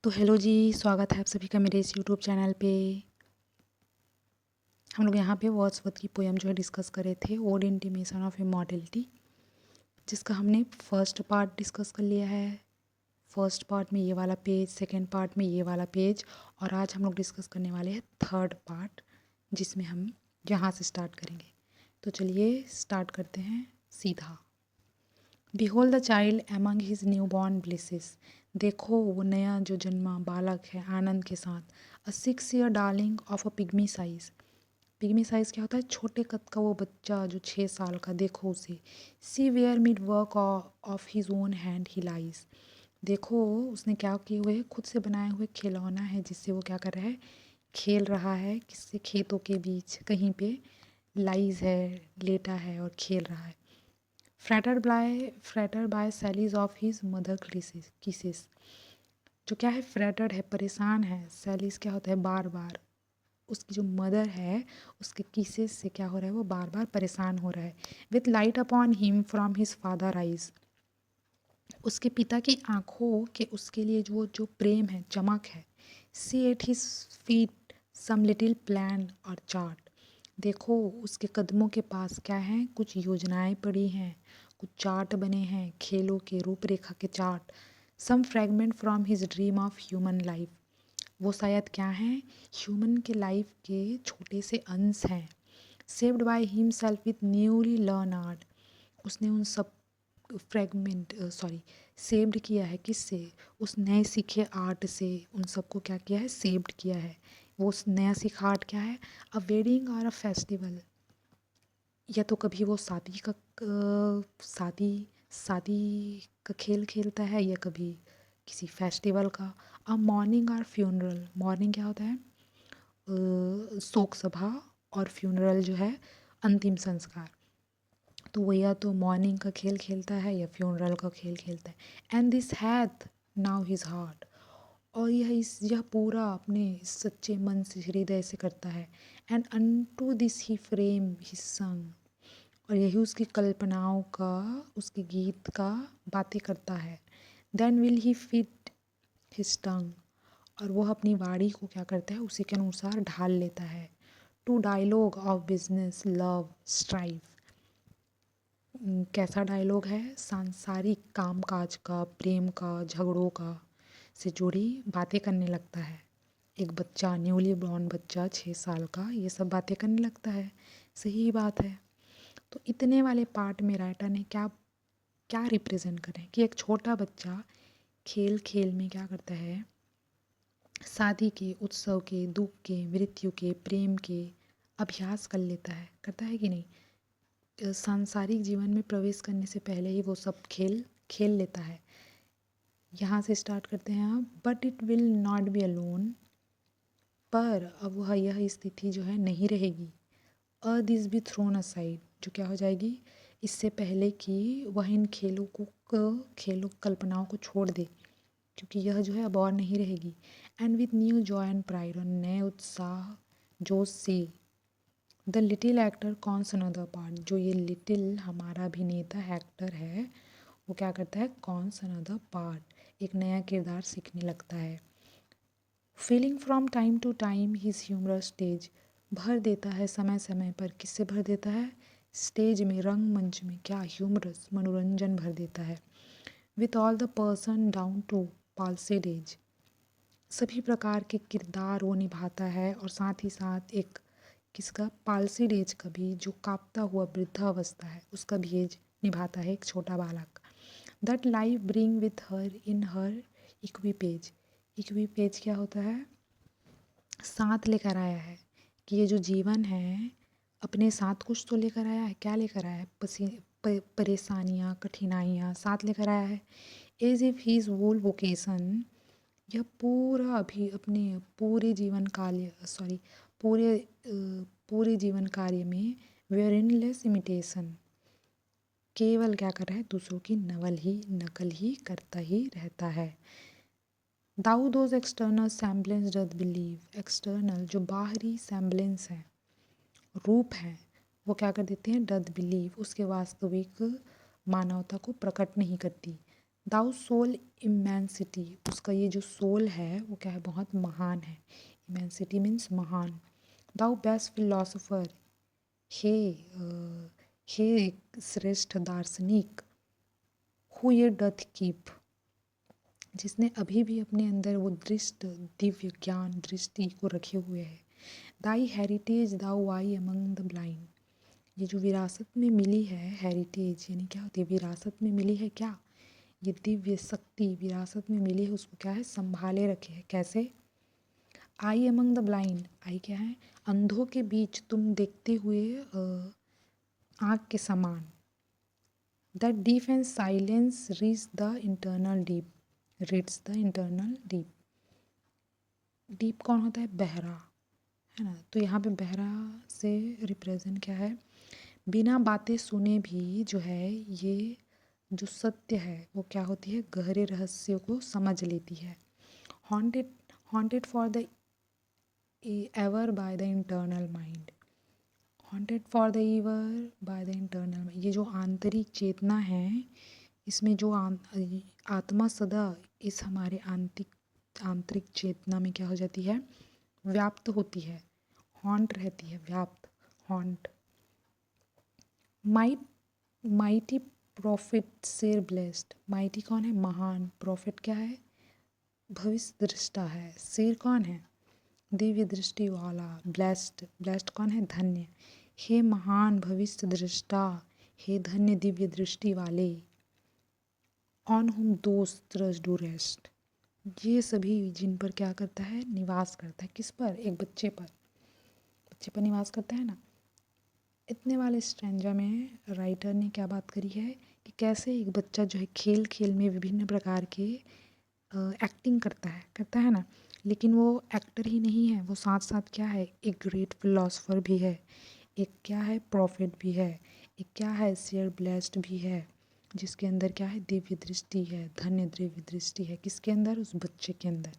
तो हेलो जी, स्वागत है आप सभी का मेरे इस यूट्यूब चैनल पे। हम लोग यहाँ पे वर्ड्सवर्थ की पोएम जो है डिस्कस कर रहे थे, ओड इंटीमेशन ऑफ इमॉर्टैलिटी, जिसका हमने फर्स्ट पार्ट डिस्कस कर लिया है। फर्स्ट पार्ट में ये वाला पेज, सेकंड पार्ट में ये वाला पेज, और आज हम लोग डिस्कस करने वाले हैं थर्ड पार्ट, जिसमें हम यहाँ से स्टार्ट करेंगे। तो चलिए स्टार्ट करते हैं सीधा। Behold the child among his newborn blisses. देखो वो नया जो जन्मा बालक है आनंद के साथ। A 6 year darling of a pygmy size. Pygmy size क्या होता है? छोटे कद का वो बच्चा जो 6 साल का, देखो उसे। See where mid work of his own hand he lies. देखो उसने क्या किए हुए, खुद से बनाए हुए खिलौना है जिससे वो क्या कर रहा है, खेल रहा है। किससे? खेतों के बीच कहीं पे लाइज है, लेटा है और खेल रहा है। Fretted by sallies of his mother kisses. जो क्या है, फ्रैटर्ड है, परेशान है। सैलीज क्या होता है? बार बार। उसकी जो मदर है उसके किसेस से क्या हो रहा है, वो बार बार परेशान हो रहा है। With light upon him from his father eyes. उसके पिता की आंखों के उसके लिए जो प्रेम है, चमक है। See at his feet some little plan or chart. देखो उसके कदमों के पास क्या है, कुछ योजनाएं पड़ी हैं, कुछ चार्ट बने हैं, खेलों के रूपरेखा के चार्ट। Some fragment from his dream of human life. वो शायद क्या हैं, ह्यूमन के लाइफ के छोटे से अंश हैं। Saved by himself with newly learn art. उसने उन सब सेव्ड किया है किससे? उस नए सीखे आर्ट से उन सबको क्या किया है, सेव्ड किया है। वो उस नया सीखा आर्ट क्या है? अ वेडिंग और अ फेस्टिवल। या तो कभी वो शादी का खेल खेलता है, या कभी किसी फेस्टिवल का। अ मॉर्निंग और फ्यूनरल। मॉर्निंग क्या होता है? शोक सभा, और फ्यूनरल जो है अंतिम संस्कार। तो वो या तो मॉर्निंग का खेल खेलता है या फ्यूनरल का खेल खेलता है। And this hath now his heart. और यह पूरा अपने सच्चे मन से, हृदय से करता है। And unto this he frame his संग। और यही उसकी कल्पनाओं का, उसके गीत का बातें करता है। Then will he fit his tongue. और वह अपनी वाणी को क्या करता है, उसी के अनुसार ढाल लेता है। To dialogue of business love strife. कैसा डायलॉग है? सांसारिक कामकाज का, प्रेम का, झगड़ों का से जुड़ी बातें करने लगता है। एक बच्चा, न्यूली बॉर्न बच्चा 6 साल का, ये सब बातें करने लगता है। सही बात है। तो इतने वाले पार्ट में राइटर ने क्या क्या रिप्रेजेंट करें कि एक छोटा बच्चा खेल खेल में क्या करता है, शादी के, उत्सव के, दुख के, मृत्यु के, प्रेम के अभ्यास कर लेता है। करता है कि नहीं? सांसारिक जीवन में प्रवेश करने से पहले ही वो सब खेल खेल लेता है। यहाँ से स्टार्ट करते हैं आप। But it will not be alone. पर अब वह यह स्थिति जो है नहीं रहेगी। A this be thrown aside. जो क्या हो जाएगी? इससे पहले कि वह इन खेलों कल्पनाओं को छोड़ दे, क्योंकि यह जो है अब और नहीं रहेगी। And with new Joy and pride. और नए उत्साह, जोश से। The little actor cons another part. जो ये लिटिल हमारा अभिनेता एक्टर है, वो क्या करता है, कॉन्स अनदर पार्ट, एक नया किरदार सीखने लगता है। Feeling from time to time his humorous stage. भर देता है समय समय पर। किससे भर देता है? स्टेज में, रंगमंच में। क्या? ह्यूमरस, मनोरंजन भर देता है। With all the person down to palsied age. सभी प्रकार के किरदार वो निभाता है, और साथ ही साथ एक किसका? पाल्सिड एज का भी, जो कांपता हुआ वृद्धावस्था है उसका भी एज निभाता है एक छोटा बालक। That life bring with her in her equipage. Equipage क्या होता है? साथ लेकर आया है, कि ये जो जीवन है अपने साथ कुछ तो लेकर आया है। क्या लेकर आया है? परेशानियाँ, कठिनाइयाँ साथ लेकर आया है। As if his whole vocation. यह पूरा अभी अपने पूरे पूरे जीवन कार्य में वेरिनलेस इमिटेशन, केवल क्या कर रहा है, दूसरों की नकल ही करता ही रहता है। Thou those external semblance doth believe. External जो बाहरी सैम्बलेंस है, रूप है, वो क्या कर देते हैं, डथ बिलीव, उसके वास्तविक मानवता को प्रकट नहीं करती। दाउ सोल इमेंसिटी, उसका ये जो सोल है वो क्या है, बहुत महान है। इमेंसिटी मीन्स महान। दाउ बेस्ट फिलोसोफर, हे हे श्रेष्ठ दार्शनिक। हु ये डथ कीप, जिसने अभी भी अपने अंदर वो दृष्ट दिव्य ज्ञान दृष्टि को रखे हुए है। Thy heritage thou eye among the blind, ये जो विरासत में मिली है, हेरिटेज यानी क्या होती है, विरासत में मिली है क्या, ये दिव्य शक्ति विरासत में मिली है, उसको क्या है, संभाले रखे है। कैसे? आई अमंग द ब्लाइंड, आई क्या है, अंधों के बीच तुम देखते हुए आँख के समान। That deep and silence reach the internal deep, reads the internal deep. Deep कौन होता है, बहरा, है ना। तो यहाँ पे बहरा से रिप्रेजेंट क्या है, बिना बातें सुने भी जो है ये जो सत्य है वो क्या होती है, गहरे रहस्यों को समझ लेती है। Haunted, haunted for the ever by the internal mind, haunted for the ever by the internal, ये जो आंतरिक चेतना है, इसमें जो आत्मा सदा इस हमारे आंतरिक आंतरिक चेतना में क्या हो जाती है, व्याप्त होती है, हॉन्ट रहती है, व्याप्त, हॉन्ट। माइट, माइटी प्रॉफिट शेर ब्लेस्ड, माइटी कौन है, महान, प्रॉफिट क्या है, भविष्य दृष्टा है, शेर कौन है, दिव्य दृष्टि वाला, ब्लेस्ड, ब्लेस्ड कौन है, धन्य। हे महान भविष्य दृष्टा, हे धन्य दिव्य दृष्टि वाले। ऑन हुम दोस्त ट्रस्ट डू रेस्ट, ये सभी जिन पर क्या करता है, निवास करता है, किस पर, एक बच्चे पर, बच्चे पर निवास करता है ना। इतने वाले स्ट्रेंजा में राइटर ने क्या बात करी है कि कैसे एक बच्चा जो है खेल खेल में विभिन्न प्रकार के एक्टिंग करता है ना, लेकिन वो एक्टर ही नहीं है, वो साथ साथ क्या है, एक ग्रेट फिलोसोफर भी है, एक क्या है, प्रॉफिट भी है, एक क्या है, शेयर ब्लेस्ड भी है, जिसके अंदर क्या है, दिव्य दृष्टि है, धन्य दिव्य दृष्टि है, किसके अंदर, उस बच्चे के अंदर,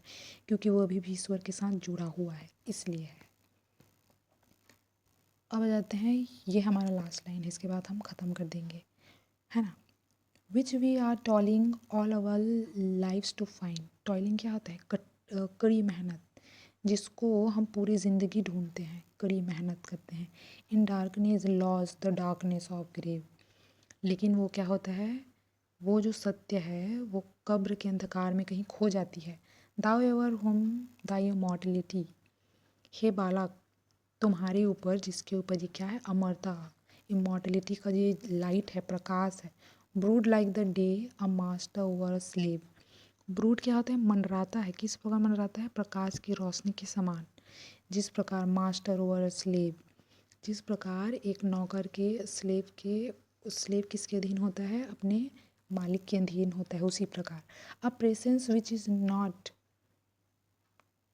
क्योंकि वो अभी भी ईश्वर के साथ जुड़ा हुआ है, इसलिए है। अब आ जाते हैं, ये हमारा लास्ट लाइन है, इसके बाद हम ख़त्म कर देंगे, है ना। Which we are toiling all our lives to find, toiling क्या होता है, कड़ी मेहनत, जिसको हम पूरी ज़िंदगी ढूंढते हैं, कड़ी मेहनत करते हैं। In darkness loss the darkness of grave, लेकिन वो क्या होता है, वो जो सत्य है वो कब्र के अंधकार में कहीं खो जाती है। दाउ एवर होम दाई मॉर्टलिटी, हे बालक, तुम्हारे ऊपर जिसके ऊपर ये क्या है, अमरता, इमॉर्टलिटी का ये लाइट है, प्रकाश है। Brood like the day a master over a slave, brood क्या होता है, मंडराता है, किस प्रकार मंडराता है, प्रकाश की रोशनी के समान। जिस प्रकार मास्टर ओवर अ स्लेव, जिस प्रकार एक नौकर के स्लेव के, स्लेव किसके अधीन होता है, अपने मालिक के अधीन होता है, उसी प्रकार। A presence which is not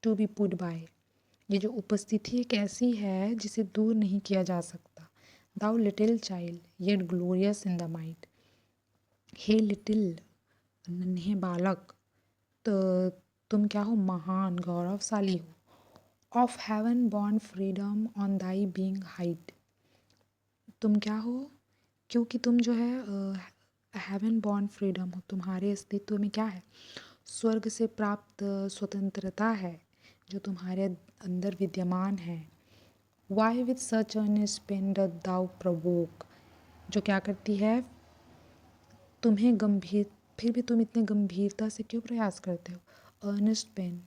to be put by, ये जो उपस्थिति एक ऐसी है जिसे दूर नहीं किया जा सकता। Thou little child yet glorious in the might, हे लिटिल, नन्हे बालक, तो तुम क्या हो, महान गौरवशाली हो। Of heaven born freedom on thy being height, तुम क्या हो, क्योंकि तुम जो है हेवन बॉर्न फ्रीडम हो, तुम्हारे अस्तित्व में क्या है, स्वर्ग से प्राप्त स्वतंत्रता है जो तुम्हारे अंदर विद्यमान है। Why with such earnest pain doth thou provoke, जो क्या करती है, तुम्हें गंभीर, फिर भी तुम इतने गंभीरता से क्यों प्रयास करते हो। अर्नेस्ट पेन,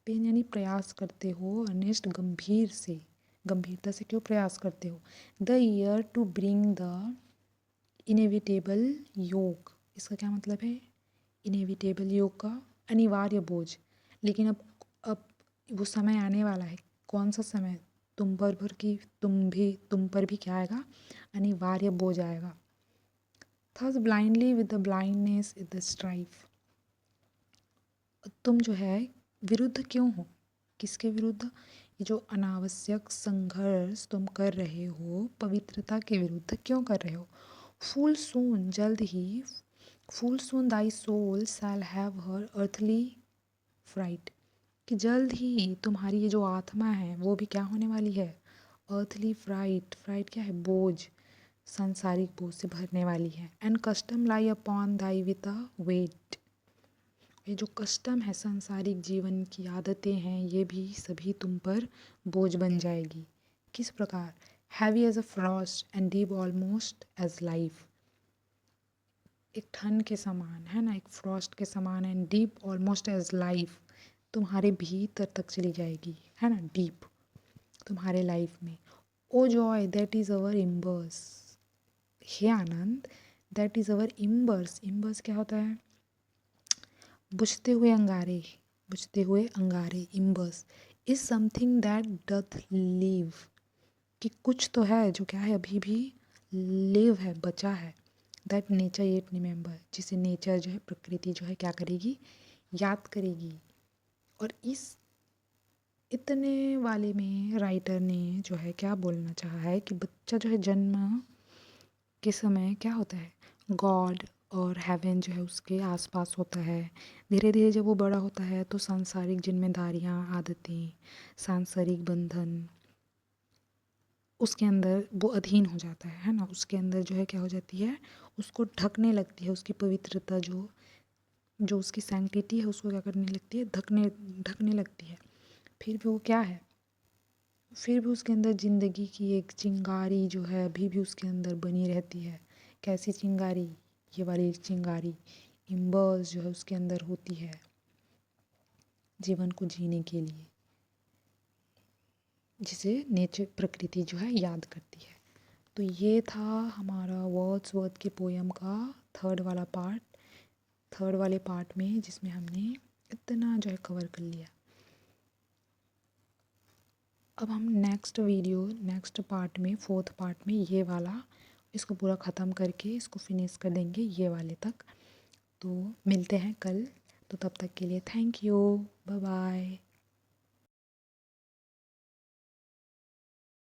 पेन यानी प्रयास करते हो, अर्नेस्ट गंभीर से, गंभीरता से क्यों प्रयास करते हो। The year to bring the inevitable yoke, इसका क्या मतलब है, इनेविटेबल योग का अनिवार्य बोझ, लेकिन अब वो समय आने वाला है, कौन सा समय, तुम पर भी क्या आएगा, अनिवार्य बोझ आएगा। Thus blindly with the blindness is the strife, तुम जो है विरुद्ध क्यों हो, किसके विरुद्ध, ये जो अनावश्यक संघर्ष तुम कर रहे हो, पवित्रता के विरुद्ध क्यों कर रहे हो। फूल सून, जल्द ही, full soon thy soul shall have her earthly fright, कि जल्द ही तुम्हारी ये जो आत्मा है वो भी क्या होने वाली है, अर्थली फ्राइट, फ्राइट क्या है, बोझ, संसारिक बोझ से भरने वाली है। And custom lie upon thee with a weight, ये जो कस्टम है, सांसारिक जीवन की आदतें हैं, ये भी सभी तुम पर बोझ बन जाएगी। किस प्रकार? Heavy as a frost and deep almost as life, एक ठंड के समान है ना, एक फ्रॉस्ट के समान, and deep almost as life, तुम्हारे भीतर तक चली जाएगी, है ना, डीप तुम्हारे लाइफ में। O joy that is our embers, हे आनंद, that is our embers, embers क्या होता है? बुझते हुए अंगारे, बुझते हुए अंगारे, embers is something that doth live, कि कुछ तो है जो क्या है, अभी भी लिव है, बचा है। दैट नेचर येट रिमेंबर, जिसे नेचर जो है, प्रकृति जो है क्या करेगी, याद करेगी। और इस इतने वाले में राइटर ने जो है क्या बोलना चाहा है कि बच्चा जो है जन्म के समय क्या होता है, गॉड और हेवन जो है उसके आसपास होता है। धीरे धीरे जब वो बड़ा होता है तो सांसारिक जिम्मेदारियाँ, आदतें, सांसारिक बंधन उसके अंदर वो अधीन हो जाता है ना, उसके अंदर जो है क्या हो जाती है, उसको ढकने लगती है, उसकी पवित्रता जो जो उसकी सैंक्टिटी है उसको क्या करने लगती है, ढकने ढकने लगती है। फिर भी वो क्या है, फिर भी उसके अंदर ज़िंदगी की एक चिंगारी जो है अभी भी उसके अंदर बनी रहती है। कैसी चिंगारी? ये वाली चिंगारी, इम्बर्स जो है उसके अंदर होती है जीवन को जीने के लिए, जिसे नेचर, प्रकृति जो है याद करती है। तो ये था हमारा वर्ड्सवर्थ के पोयम का थर्ड वाले पार्ट में, जिसमें हमने इतना जो है कवर कर लिया। अब हम नेक्स्ट पार्ट में, फोर्थ पार्ट में ये वाला, इसको पूरा ख़त्म करके इसको फिनिश कर देंगे ये वाले तक। तो मिलते हैं कल, तो तब तक के लिए थैंक यू, बाय बाय।